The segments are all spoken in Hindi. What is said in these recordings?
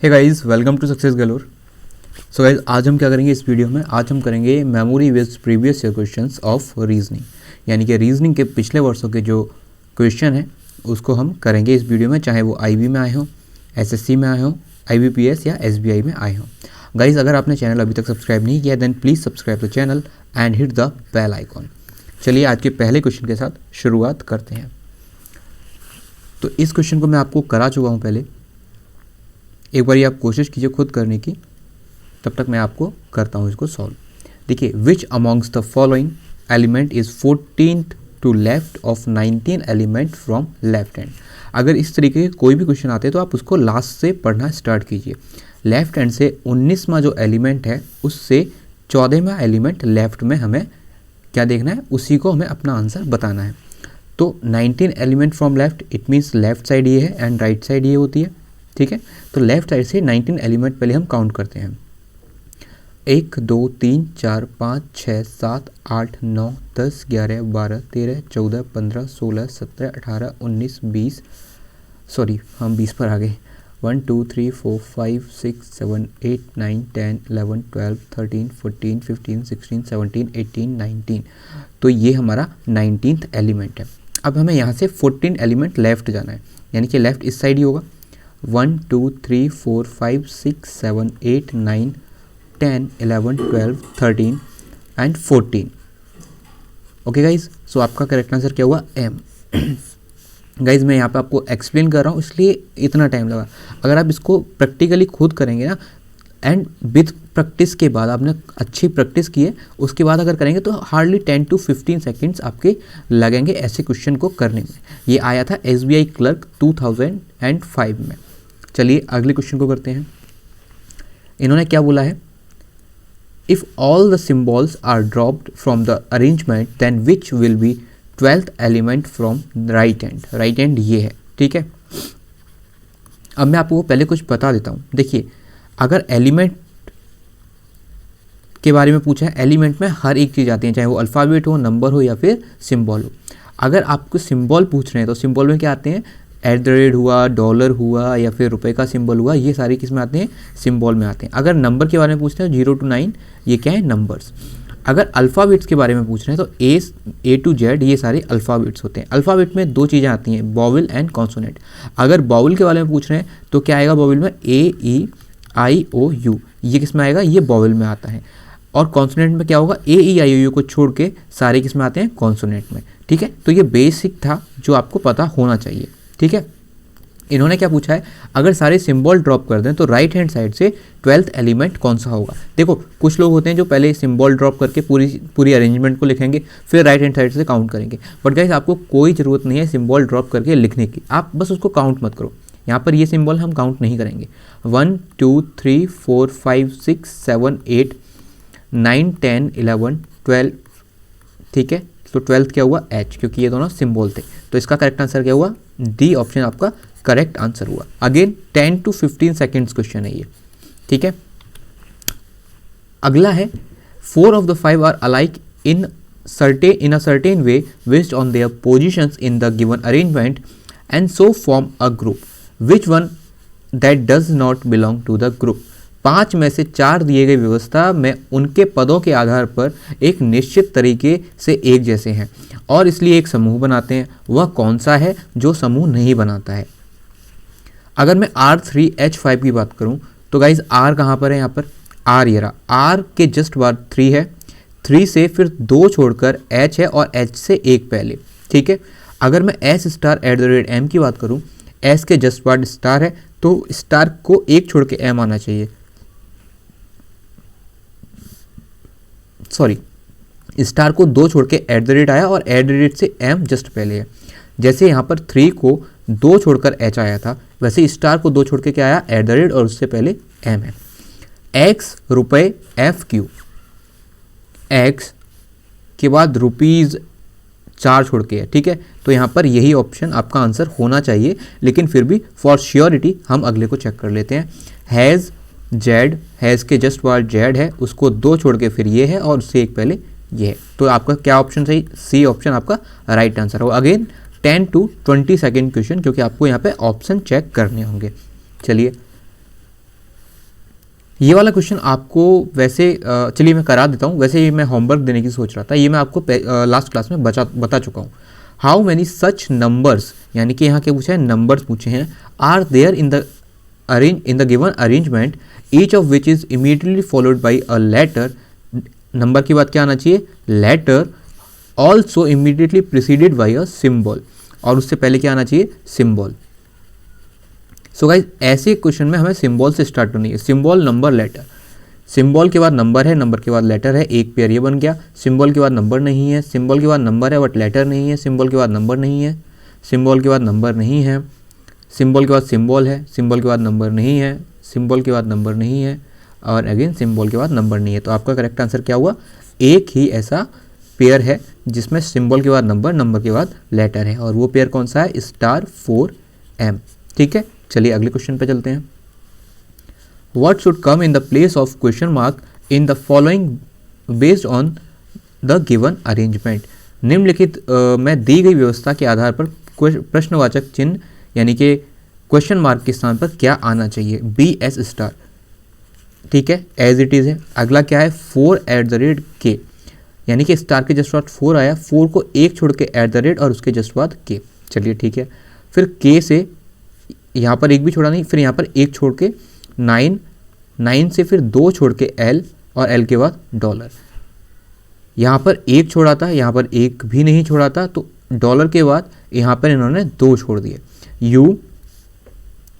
Hey guys, welcome to success galore. So guys, आज हम क्या करेंगे इस वीडियो में? आज हम करेंगे memory based previous year questions of reasoning, यानी कि रीजनिंग के पिछले वर्षों के जो क्वेश्चन हैं उसको हम करेंगे इस वीडियो में, चाहे वो IB में आए हों, SSC में आए हों, IBPS या SBI में आए हों। गाइस, अगर आपने चैनल अभी तक सब्सक्राइब नहीं किया then please subscribe the channel and hit the bell icon. चलिए आज के पहले क्वेश्चन के साथ शुरुआत करते हैं। तो इस क्वेश्चन को मैं आपको करा चुका हूँ पहले, एक बार आप कोशिश कीजिए खुद करने की, तब तक मैं आपको करता हूँ इसको सॉल्व। देखिए, which amongst the following element is 14th to left of 19 element from left hand. अगर इस तरीके के कोई भी क्वेश्चन आते हैं तो आप उसको लास्ट से पढ़ना स्टार्ट कीजिए। लेफ्ट हैंड से 19वां जो एलिमेंट है उससे 14वां एलिमेंट लेफ्ट में हमें क्या देखना है, उसी को हमें अपना आंसर बताना है। तो 19 element from left, it means left side ये है एंड राइट साइड ये होती है, ठीक है। तो लेफ्ट साइड से 19 एलिमेंट पहले हम काउंट करते हैं। 1 2 3 4 5 6 7 8 9 10 11 12 13 14 15 16 17 18 19 20, सॉरी हम 20 पर आ गए। 1 2 3 4 5 6 7 8 9 10 11 12 13 14 15 16 17 18 19। तो ये हमारा 19th एलिमेंट है। अब हमें यहाँ से 14 एलिमेंट लेफ्ट जाना है, यानी कि लेफ्ट इस साइड ही होगा। 1 2 3 4 5 6 7 8 9 10 11 12 13 एंड 14। ओके गाइज, सो आपका करेक्ट आंसर क्या हुआ? M। गाइज, मैं यहाँ पे आपको एक्सप्लेन कर रहा हूँ इसलिए इतना टाइम लगा। अगर आप इसको प्रैक्टिकली खुद करेंगे ना, एंड विथ प्रैक्टिस के बाद आपने अच्छी प्रैक्टिस की है, उसके बाद अगर करेंगे तो हार्डली 10 to 15 सेकेंड्स आपके लगेंगे ऐसे क्वेश्चन को करने में। ये आया था SBI क्लर्क 2005 में। चलिए अगले क्वेश्चन को करते हैं। इन्होंने क्या बोला है? If all the symbols are dropped from the arrangement then which will be 12th element from right hand. Right hand ये है, ठीक है। अब मैं आपको पहले कुछ बता देता हूँ। देखिए, अगर एलिमेंट के बारे में पूछा है, एलिमेंट में हर एक चीज़ आती है, चाहे वो अल्फ़ाबेट हो, नंबर हो या फिर सिंबल हो। अगर आपको सिंबल पूछ रहे हैं तो सिंबल में क्या आते हैं? @ हुआ, डॉलर हुआ या फिर रुपए का सिंबल हुआ, ये सारे किस में आते हैं? सिंबल में आते हैं। अगर नंबर के बारे में पूछते हैं 0 to 9, ये क्या है? नंबर्स। अगर अल्फ़ाबेट्स के बारे में पूछ रहे हैं तो A to Z ये सारे अल्फ़ाबेट्स होते हैं। अल्फ़ाबेट में दो चीज़ें आती हैं, वॉवल एंड कॉन्सोनेंट। अगर वॉवल के बारे में पूछ रहे हैं तो क्या आएगा वॉवल में? AEIOU, ये किस में आएगा? ये वॉवल में आता है। और कॉन्सोनेंट में क्या होगा? AEIOU को छोड़ के सारे किस में आते हैं? कॉन्सोनेंट में, ठीक है। तो ये बेसिक था जो आपको पता होना चाहिए, ठीक है। इन्होंने क्या पूछा है? अगर सारे सिंबल ड्रॉप कर दें तो राइट हैंड साइड से 12th एलिमेंट कौन सा होगा? देखो, कुछ लोग होते हैं जो पहले सिंबल ड्रॉप करके पूरी अरेंजमेंट को लिखेंगे, फिर राइट हैंड साइड से काउंट करेंगे। बट गाइस, आपको कोई ज़रूरत नहीं है सिंबल ड्रॉप करके लिखने की, आप बस उसको काउंट मत करो। यहाँ पर ये सिंबल हम काउंट नहीं करेंगे। 1 2 3 4 5 6 7 8 9 10 11 12, ठीक है। तो 12th क्या हुआ? H, क्योंकि ये दोनों सिंबल थे। तो इसका करेक्ट आंसर क्या हुआ? D ऑप्शन आपका करेक्ट आंसर हुआ। अगेन 10 to 15 सेकेंड्स क्वेश्चन है ये, ठीक है। अगला है 4 of the 5 are alike in a certain way based on their positions in the given arrangement and so form a group. Which one that does not belong to the group? 5 में से 4 दिए गए व्यवस्था में उनके पदों के आधार पर एक निश्चित तरीके से एक जैसे हैं और इसलिए एक समूह बनाते हैं। वह कौन सा है जो समूह नहीं बनाता है? अगर मैं R3H5 की बात करूं तो गाइज R कहाँ पर है? यहाँ पर R ये रहा। R के जस्ट बाद 3 है, 3 से फिर 2 छोड़कर H है और H से 1 पहले, ठीक है। अगर मैं S*@M की बात करूं, S के जस्ट बाद स्टार है तो स्टार को 1 छोड़ के M आना चाहिए, सॉरी स्टार को 2 छोड़ के @ आया और @ से M जस्ट पहले है। जैसे यहाँ पर 3 को 2 छोड़कर H आया था, वैसे स्टार को 2 छोड़ के क्या आया? @ और उससे पहले M है। X रुपए FQ, X के बाद रुपीज़ 4 छोड़ के है, ठीक है। तो यहाँ पर यही ऑप्शन आपका आंसर होना चाहिए, लेकिन फिर भी फॉर श्योरिटी हम अगले को चेक कर लेते हैं। हैज़ Z, हैज़ के जस्ट बाद Z है, उसको 2 छोड़ के फिर ये है और उससे एक पहले ये है। तो आपका क्या ऑप्शन सही? C ऑप्शन आपका राइट आंसर होगा। अगेन 10 to 20 सेकेंड क्वेश्चन, क्योंकि आपको यहाँ पे ऑप्शन चेक करने होंगे। चलिए ये वाला क्वेश्चन आपको वैसे चलिए मैं करा देता हूँ, वैसे ये मैं होमवर्क देने की सोच रहा था, ये मैं आपको लास्ट क्लास में बता चुका हूँ। हाउ मैनी सच नंबर्स, यानी कि यहाँ क्या पूछा है, नंबर्स पूछे हैं, are there in the given arrangement each of which is immediately followed by a letter. Number के बाद क्या आना चाहिए, letter, also immediately preceded by a symbol, और उससे पहले क्या आना चाहिए, सिम्बॉल। सो गाइज ऐसे क्वेश्चन में हमें सिंबल से स्टार्ट होनी है, सिंबल नंबर लेटर। सिंबल के बाद नंबर है, नंबर के बाद लेटर है, एक पेयर ये बन गया। सिंबल के बाद नंबर नहीं है, सिंबल के बाद नंबर है बट लेटर नहीं है, सिंबल के बाद नंबर नहीं है, सिंबल के बाद नंबर नहीं है, सिंबल के बाद सिंबल है, सिंबल के बाद नंबर नहीं है, सिंबल के बाद नंबर नहीं है, और अगेन सिंबल के बाद नंबर नहीं है। तो आपका करेक्ट आंसर क्या हुआ, एक ही ऐसा पेयर है जिसमें सिंबल के बाद नंबर, नंबर के बाद लेटर है, और वो पेयर कौन सा है, *4m। ठीक है, चलिए अगले क्वेश्चन पे चलते हैं। What should come in the place of question mark in the following based on the given arrangement. निम्नलिखित में दी गई व्यवस्था के आधार पर प्रश्नवाचक चिन्ह यानी कि क्वेश्चन मार्क के स्थान पर क्या आना चाहिए, BS*। ठीक है, एज इट इज़ है। अगला क्या है, 4 यानी कि स्टार के जस्ट बाद 4 आया, 4 को एक छोड़ के @ और उसके जस्ट बाद K। चलिए ठीक है, फिर K से यहाँ पर एक भी छोड़ा नहीं, फिर यहाँ पर एक छोड़ के 9 से फिर 2 छोड़ के L, और L के बाद $। यहाँ पर एक छोड़ा था, यहाँ पर एक भी नहीं छोड़ा था, तो डॉलर के बाद यहाँ पर इन्होंने 2 छोड़ दिए।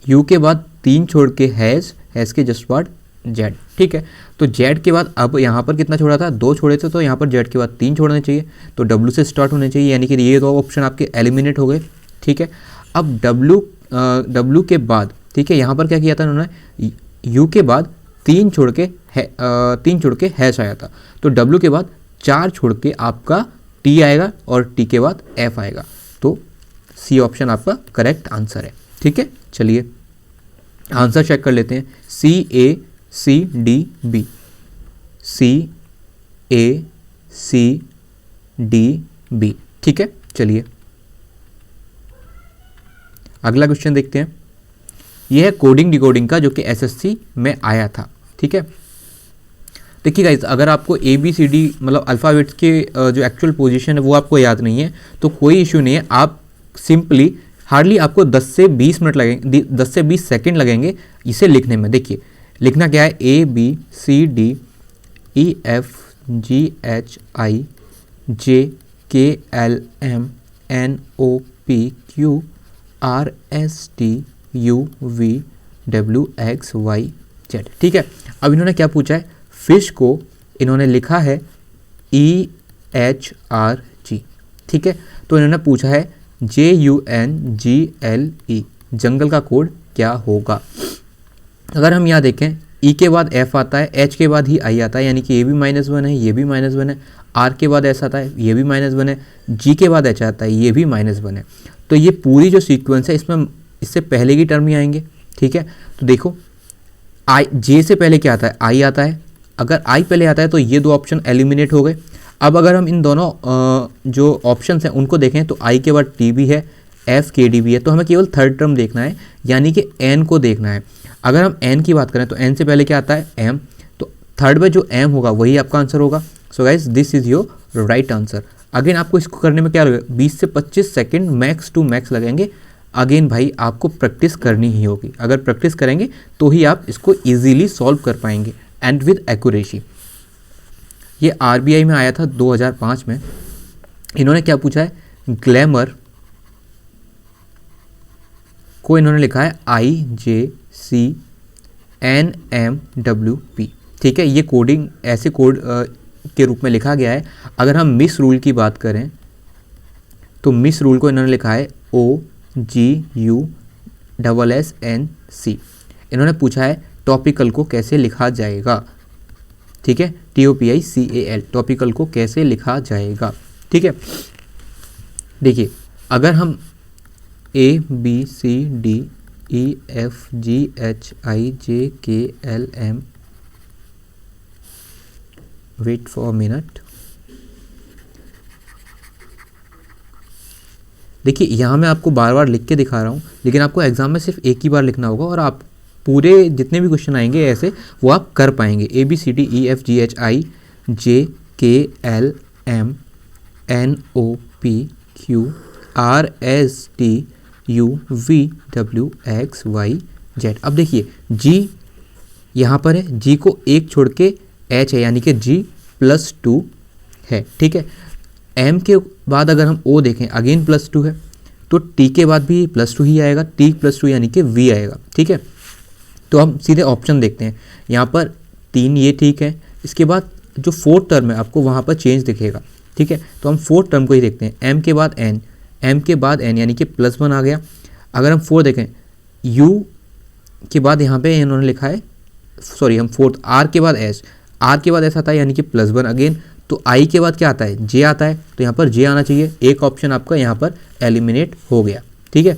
U के बाद 3 छोड़ के हैज़ के जस्ट बाद Z। ठीक है, तो Z के बाद अब यहाँ पर कितना छोड़ा था, 2 छोड़े थे, तो यहाँ पर Z के बाद 3 छोड़ने चाहिए, तो W से स्टार्ट होने चाहिए, यानी कि ये 2 ऑप्शन आपके एलिमिनेट हो गए। ठीक है, अब W के बाद, ठीक है, यहाँ पर क्या किया था उन्होंने, U के बाद 3 छोड़ के हैश आया था, तो W के बाद 4 छोड़ के आपका T आएगा, और T के बाद F आएगा, तो C ऑप्शन आपका करेक्ट आंसर है। ठीक है, चलिए आंसर चेक कर लेते हैं, CACDB, CACDB। ठीक है, चलिए अगला क्वेश्चन देखते हैं। यह है कोडिंग डिकोडिंग का, जो कि SSC में आया था। ठीक है, देखिए गाइज, अगर आपको ABCD मतलब अल्फ़ाबेट्स के जो एक्चुअल पोजीशन है वो आपको याद नहीं है तो कोई इशू नहीं है, आप सिंपली हार्डली आपको 10 से 20 मिनट लगेंगे, 10 से 20 सेकंड लगेंगे इसे लिखने में। देखिए लिखना क्या है, ABCDEFGHIJKLMNOPQRSTUVWXYZ। ठीक है, अब इन्होंने क्या पूछा है, फिश को इन्होंने लिखा है EHRG। ठीक है, तो इन्होंने पूछा है JUNGLE, जंगल का कोड क्या होगा। अगर हम यहाँ देखें, E के बाद F आता है, H के बाद ही I आता है, यानी कि ये भी -1 है, ये भी -1 है, R के बाद S आता है, ये भी -1 है, G के बाद H आता है, ये भी -1 है। तो ये पूरी जो सीक्वेंस है इसमें इससे पहले की टर्म ही आएंगे। ठीक है, तो देखो J से पहले क्या आता है, I आता है, अगर I पहले आता है तो ये 2 ऑप्शन एलिमिनेट हो गए। अब अगर हम इन दोनों जो ऑप्शंस हैं उनको देखें तो I के बाद T भी है, FKD भी है, तो हमें केवल थर्ड टर्म देखना है, यानी कि N को देखना है। अगर हम N की बात करें तो N से पहले क्या आता है, M, तो थर्ड में जो M होगा वही आपका आंसर होगा। सो guys this is your right answer. Again आपको इसको करने में क्या लगेगा, 20 से 25 सेकेंड मैक्स टू मैक्स लगेंगे। अगेन भाई आपको प्रैक्टिस करनी ही होगी, अगर प्रैक्टिस करेंगे तो ही आप इसको ईजिली सॉल्व कर पाएंगे एंड विद एक्यूरेसी। ये RBI में आया था 2005 में। इन्होंने क्या पूछा है, ग्लैमर को इन्होंने लिखा है IJCNMWP। ठीक है, ये कोडिंग ऐसे कोड के रूप में लिखा गया है। अगर हम मिस रूल की बात करें तो मिस रूल को इन्होंने लिखा है OGUSSNC। इन्होंने पूछा है टॉपिकल को कैसे लिखा जाएगा। ठीक है, TOPICAL, टॉपिकल को कैसे लिखा जाएगा। ठीक है, देखिए अगर हम ABCDEFGHIJKLM, wait for a minute, देखिए यहाँ मैं आपको बार बार लिख के दिखा रहा हूँ, लेकिन आपको एग्जाम में सिर्फ एक ही बार लिखना होगा और आप पूरे जितने भी क्वेश्चन आएंगे ऐसे वो आप कर पाएंगे। ABCDEFGHIJKLMNOPQRSTUVWXYZ। अब देखिए जी यहाँ पर है, जी को एक छोड़ के एच है, यानी कि G+2 है, ठीक है। एम के बाद अगर हम ओ देखें अगेन +2 है, तो टी के बाद भी +2 ही आएगा, T+2 यानी कि वी आएगा, ठीक है। तो हम सीधे ऑप्शन देखते हैं, यहाँ पर 3 ये ठीक है, इसके बाद जो फोर्थ टर्म है आपको वहाँ पर चेंज दिखेगा, ठीक है। तो हम फोर्थ टर्म को ही देखते हैं, एम के बाद एन, एम के बाद एन यानी कि +1 आ गया। अगर हम 4 देखें, यू के बाद यहाँ पे इन्होंने लिखा है, सॉरी हम फोर्थ, आर के बाद एस, आर के बाद एस आता है यानी कि +1 अगेन। तो आई के बाद क्या आता है, जे आता है, तो यहाँ पर जे आना चाहिए। एक ऑप्शन आपका यहाँ पर एलिमिनेट हो गया, ठीक है।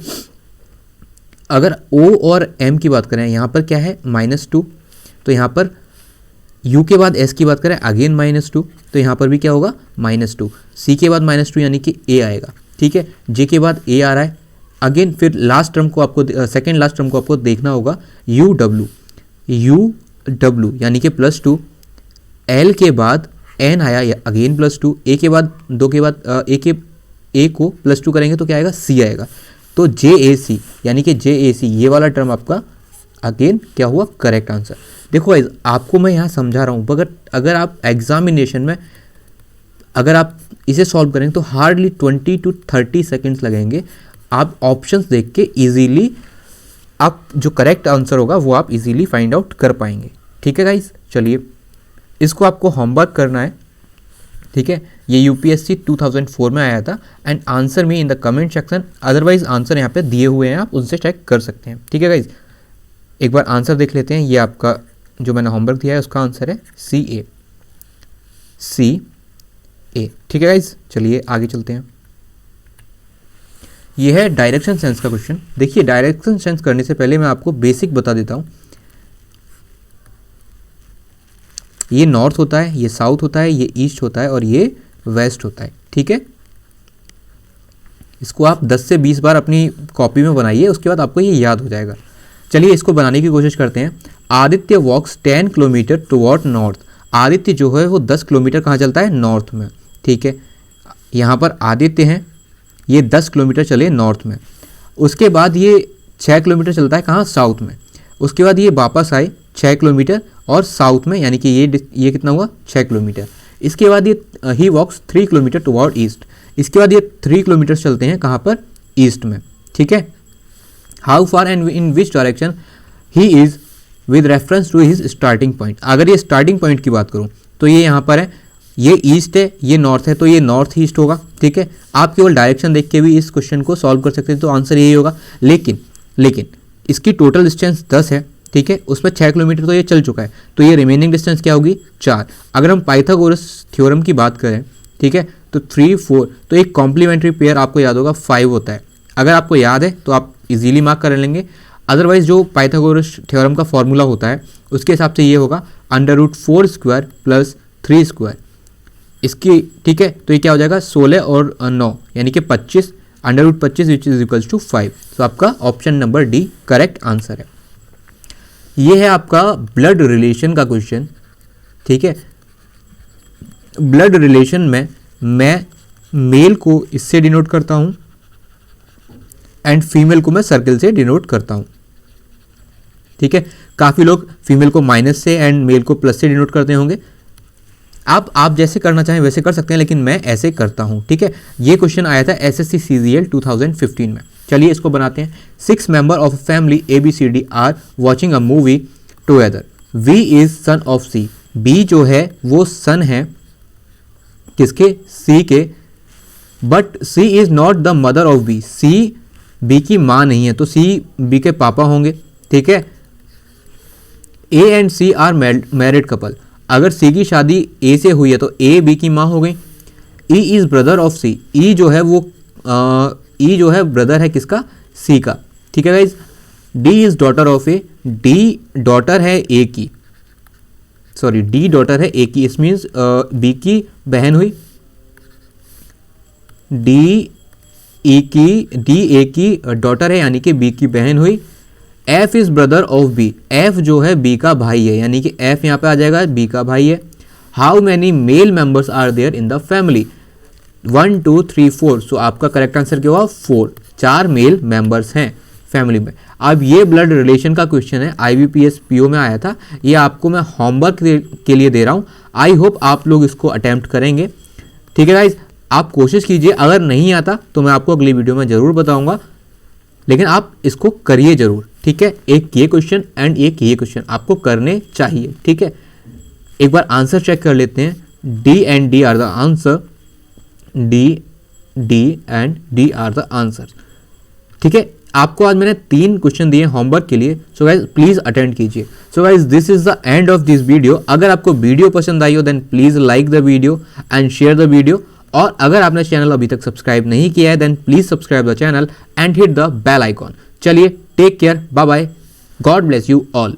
अगर ओ और एम की बात करें, यहाँ पर क्या है -2, तो यहाँ पर यू के बाद एस की बात करें अगेन -2, तो यहाँ पर भी क्या होगा -2। सी के बाद -2 यानी कि ए आएगा, ठीक है। जे के बाद ए आ रहा है अगेन, फिर लास्ट टर्म को आपको सेकेंड लास्ट टर्म को आपको देखना होगा, यू डब्ल्यू यानी कि +2, एल के बाद एन आया अगेन +2, ए के बाद 2 के बाद ए को +2 करेंगे तो क्या आएगा, सी आएगा। तो JAC यानी कि JAC ये वाला टर्म आपका अगेन क्या हुआ, करेक्ट आंसर। देखो गाइस आपको मैं यहाँ समझा रहा हूँ, अगर आप एग्जामिनेशन में अगर आप इसे सॉल्व करेंगे तो हार्डली 20 to 30 सेकेंड्स लगेंगे। आप ऑप्शंस देख के इजीली आप जो करेक्ट आंसर होगा वो आप इजीली फाइंड आउट कर पाएंगे, ठीक है गाइस। चलिए इसको आपको होमवर्क करना है, ठीक है। ये यूपीएससी 2004 में आया था एंड आंसर में in the comment section, otherwise answer यहाँ पे दिए हुए हैं, आप उनसे चेक कर सकते हैं, ठीक है गाइज। एक बार आंसर देख लेते हैं। ये आपका जो मैंने होमवर्क दिया है उसका आंसर है CA, ठीक है गाइज। चलिए आगे चलते हैं। ये है डायरेक्शन सेंस का क्वेश्चन। देखिए डायरेक्शन सेंस करने से पहले मैं आपको बेसिक बता देता हूँ। ये नॉर्थ होता है, ये साउथ होता है, ये ईस्ट होता है और ये वेस्ट होता है, ठीक है। इसको आप 10 से 20 बार अपनी कॉपी में बनाइए, उसके बाद आपको ये याद हो जाएगा। चलिए इसको बनाने की कोशिश करते हैं। आदित्य वॉक्स 10 किलोमीटर टुवर्ड नॉर्थ। आदित्य जो है वो 10 किलोमीटर कहाँ चलता है, नॉर्थ में, ठीक है। यहाँ पर आदित्य हैं, ये 10 किलोमीटर चले नॉर्थ में। उसके बाद ये 6 किलोमीटर चलता है कहाँ, साउथ में। उसके बाद ये वापस आए 6 किलोमीटर और साउथ में, यानी कि ये कितना हुआ, 6 किलोमीटर। इसके बाद ये ही वॉक्स 3 किलोमीटर टुवर्ड ईस्ट। इसके बाद ये 3 किलोमीटर चलते हैं कहाँ पर, ईस्ट में, ठीक है। How far and in which direction he is with reference to his starting point. अगर ये स्टार्टिंग पॉइंट की बात करूँ तो ये यहाँ पर है, ये ईस्ट है, ये नॉर्थ है, तो ये नॉर्थ ईस्ट होगा, ठीक है। आप केवल डायरेक्शन देख के भी इस क्वेश्चन को सॉल्व कर सकते हैं, तो आंसर यही होगा। लेकिन इसकी टोटल डिस्टेंस 10 है, ठीक है। उसमें 6 किलोमीटर तो ये चल चुका है, तो ये रिमेनिंग डिस्टेंस क्या होगी, 4। अगर हम पाइथागोरस थ्योरम की बात करें, ठीक है, तो 3, 4, तो एक कॉम्प्लीमेंट्री पेयर आपको याद होगा 5 होता है। अगर आपको याद है तो आप इजीली मार्क कर लेंगे, अदरवाइज जो पाइथागोरस थ्योरम का फॉर्मूला होता है उसके हिसाब से ये होगा √4² + 3²। इसकी, ठीक है, तो ये क्या हो जाएगा 16 और 9 यानी कि 25, √25 विच इज इक्वल्स टू 5। तो आपका option number D correct answer है। ये है आपका ब्लड रिलेशन का क्वेश्चन, ठीक है। ब्लड रिलेशन में मैं मेल को इससे डिनोट करता हूं एंड फीमेल को मैं सर्कल से डिनोट करता हूं, ठीक है। काफ़ी लोग फीमेल को माइनस से एंड मेल को प्लस से डिनोट करते होंगे। आप जैसे करना चाहें वैसे कर सकते हैं, लेकिन मैं ऐसे करता हूं, ठीक है। ये क्वेश्चन आया था SSC CGL 2015 में। चलिए इसको बनाते हैं। 6 member of family ABCD are watching a movie together. V is son of C। B जो है वो सन है किसके, C के, but C is not the mother of B। C B की माँ नहीं है, तो C B के पापा होंगे, ठीक है। A and C are married couple. अगर C की शादी A से हुई है तो A B की माँ हो गई। E is brother of C। E जो है वो E जो है ब्रदर है किसका, C का, ठीक है guys. D is daughter of A। D daughter है A की, सॉरी D डॉटर है A की, इस मीन्स B की बहन हुई। D A की डॉटर है यानी कि B की बहन हुई। F is brother of B, F जो है बी का भाई है, यानी कि एफ यहाँ पे आ जाएगा, बी का भाई है। How many male members are there in the family, 1 2 3 4, so आपका करेक्ट आंसर क्या हुआ 4, 4 मेल मेंबर्स हैं फैमिली में। अब ये ब्लड रिलेशन का क्वेश्चन है, IBPS PO में आया था, ये आपको मैं होमवर्क के लिए दे रहा हूँ। आई होप आप लोग इसको अटेम्प्ट करेंगे, ठीक है गाइज, आप कोशिश कीजिए, अगर नहीं आता तो मैं आपको अगली वीडियो में ज़रूर बताऊंगा, लेकिन आप इसको करिए ज़रूर, ठीक है। एक ये क्वेश्चन एंड एक ये क्वेश्चन आपको करने चाहिए, ठीक है। एक बार आंसर चेक कर लेते हैं, D and D R the answer, D and D R the answer, ठीक है। आपको आज मैंने 3 क्वेश्चन दिए होमवर्क के लिए, सो गाइज प्लीज अटेंड कीजिए। So guys this is the end of this video. अगर आपको वीडियो पसंद आई हो then please like the video and share the video, और अगर आपने चैनल अभी तक सब्सक्राइब नहीं किया है then please subscribe the channel and hit the bell icon. चलिए, take care, bye bye, God bless you all.